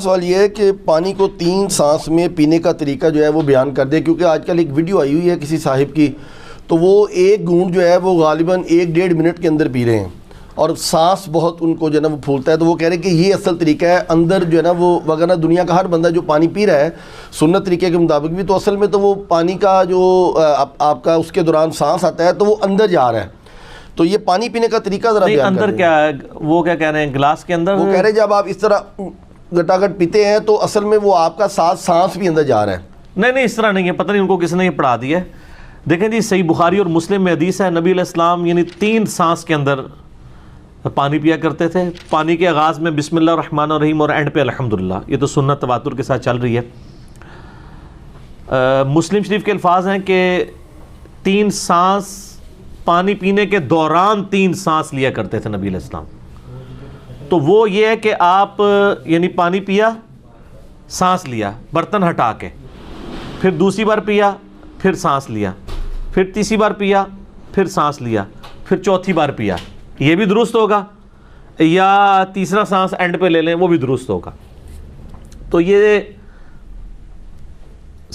سوال یہ ہے کہ پانی کو 3 سانس میں پینے کا طریقہ جو ہے وہ بیان کر دے، کیونکہ آج کل ایک ویڈیو آئی ہوئی ہے کسی صاحب کی، تو وہ ایک گھونٹ جو ہے وہ غالباً 1-1.5 منٹ کے اندر پی رہے ہیں اور سانس بہت ان کو جو ہے نا وہ پھولتا ہے، تو وہ کہہ رہے ہیں کہ یہ اصل طریقہ ہے اندر جو ہے نا وہ، وغیرہ دنیا کا ہر بندہ جو پانی پی رہا ہے سنت طریقے کے مطابق بھی، تو اصل میں تو وہ پانی کا جو آپ کا اس کے دوران سانس آتا ہے تو وہ اندر جا رہا ہے، تو یہ پانی پینے کا طریقہ ذرا بیان کر دیں۔ اندر کیا ہے وہ کیا کہہ رہے ہیں گلاس کے اندر؟ وہ کہہ رہے ہیں جب آپ اس طرح گٹاگٹ پیتے ہیں تو اصل میں وہ آپ کا سانس بھی اندر جا رہا ہے۔ نہیں اس طرح نہیں ہے، پتہ نہیں ان کو کس نے یہ پڑھا دیا ہے۔ دیکھیں جی صحیح بخاری اور مسلم میں حدیث ہے، نبی علیہ السلام یعنی 3 سانس کے اندر پانی پیا کرتے تھے، پانی کے آغاز میں بسم اللہ الرحمن الرحیم اور اینڈ پہ الحمدللہ، یہ تو سنت تواتر کے ساتھ چل رہی ہے۔ مسلم شریف کے الفاظ ہیں کہ 3 سانس پانی پینے کے دوران 3 سانس لیا کرتے تھے نبی علیہ السلام۔ تو وہ یہ ہے کہ آپ یعنی پانی پیا، سانس لیا برتن ہٹا کے، پھر دوسری بار پیا، پھر سانس لیا، پھر تیسری بار پیا، پھر سانس لیا، پھر چوتھی بار پیا، یہ بھی درست ہوگا، یا تیسرا سانس اینڈ پہ لے لیں وہ بھی درست ہوگا۔ تو یہ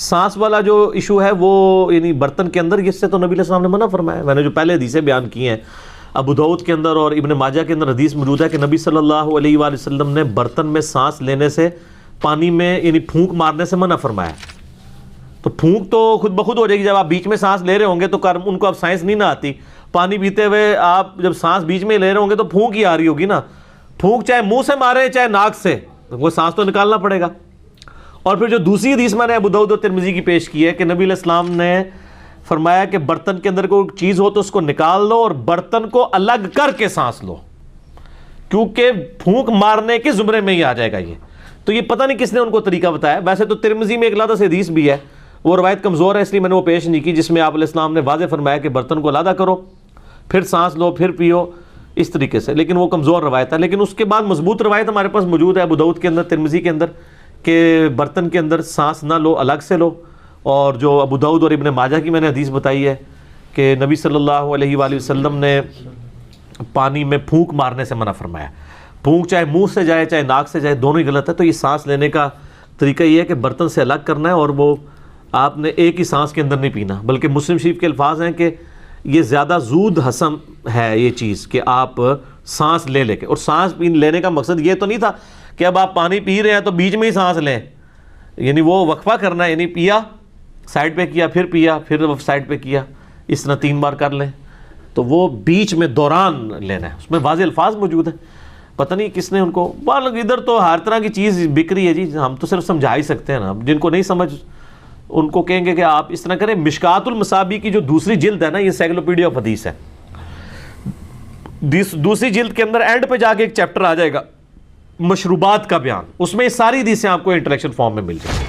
سانس والا جو ایشو ہے وہ یعنی برتن کے اندر، اس سے تو نبی علیہ السلام نے منع فرمایا۔ میں نے جو پہلے حدیثیں بیان کی ہیں ابو داؤد کے اندر اور ابن ماجہ کے اندر حدیث موجود ہے کہ نبی صلی اللہ علیہ وآلہ وسلم نے برتن میں سانس لینے سے، پانی میں یعنی پھونک مارنے سے منع فرمایا۔ تو پھونک تو خود بخود ہو جائے گی، جب آپ بیچ میں سانس لے رہے ہوں گے تو ان کو اب سائنس نہیں نہ آتی، پانی پیتے ہوئے آپ جب سانس بیچ میں لے رہے ہوں گے تو پھونک ہی آ رہی ہوگی نا، پھونک چاہے منہ سے مارے چاہے ناک سے، وہ سانس تو نکالنا پڑے گا۔ اور پھر جو دوسری حدیث میں نے ابو داؤد اور ترمذی کی پیش کی ہے کہ نبی علیہ السلام نے فرمایا کہ برتن کے اندر کوئی چیز ہو تو اس کو نکال لو اور برتن کو الگ کر کے سانس لو، کیونکہ پھونک مارنے کے زمرے میں ہی آ جائے گا یہ۔ تو یہ پتہ نہیں کس نے ان کو طریقہ بتایا۔ ویسے تو ترمذی میں ایک علیحدہ سے حدیث بھی ہے، وہ روایت کمزور ہے اس لیے میں نے وہ پیش نہیں کی، جس میں آپ علیہ السلام نے واضح فرمایا کہ برتن کو علیحدہ کرو، پھر سانس لو، پھر پیو، اس طریقے سے، لیکن وہ کمزور روایت ہے۔ لیکن اس کے بعد مضبوط روایت ہمارے پاس موجود ہے ابو داؤد کے اندر، ترمذی کے اندر، کہ برتن کے اندر سانس نہ لو، الگ سے لو۔ اور جو ابو داؤد اور ابن ماجہ کی میں نے حدیث بتائی ہے کہ نبی صلی اللہ علیہ وآلہ وسلم نے پانی میں پھونک مارنے سے منع فرمایا۔ پھونک چاہے منہ سے جائے چاہے ناک سے جائے، دونوں ہی غلط ہے۔ تو یہ سانس لینے کا طریقہ یہ ہے کہ برتن سے الگ کرنا ہے، اور وہ آپ نے ایک ہی سانس کے اندر نہیں پینا، بلکہ مسلم شریف کے الفاظ ہیں کہ یہ زیادہ زود ہضم ہے یہ چیز کہ آپ سانس لے کے، اور سانس لینے کا مقصد یہ تو نہیں تھا کہ اب آپ پانی پی رہے ہیں تو بیچ میں ہی سانس لیں، یعنی وہ وقفہ کرنا ہے، یعنی پیا سائڈ پہ کیا، پھر سائڈ پہ کیا، اس طرح 3 بار کر لیں، تو وہ بیچ میں دوران لینا ہے۔ اس میں واضح الفاظ موجود ہیں، پتہ نہیں کس نے ان کو، ادھر تو ہر طرح کی چیز بک رہی ہے جی، ہم تو صرف سمجھا ہی سکتے ہیں نا، جن کو نہیں سمجھ ان کو کہیں گے کہ آپ اس طرح کریں۔ مشکات المصابیح کی جو دوسری جلد ہے نا، یہ انسائکلوپیڈیا آف حدیث ہے، دوسری جلد کے اندر اینڈ پہ جا کے ایک چیپٹر آ جائے گا مشروبات کا بیان، اس میں ساری حدیثیں آپ کو انٹلیکچوئل فارم میں مل جائیں گی۔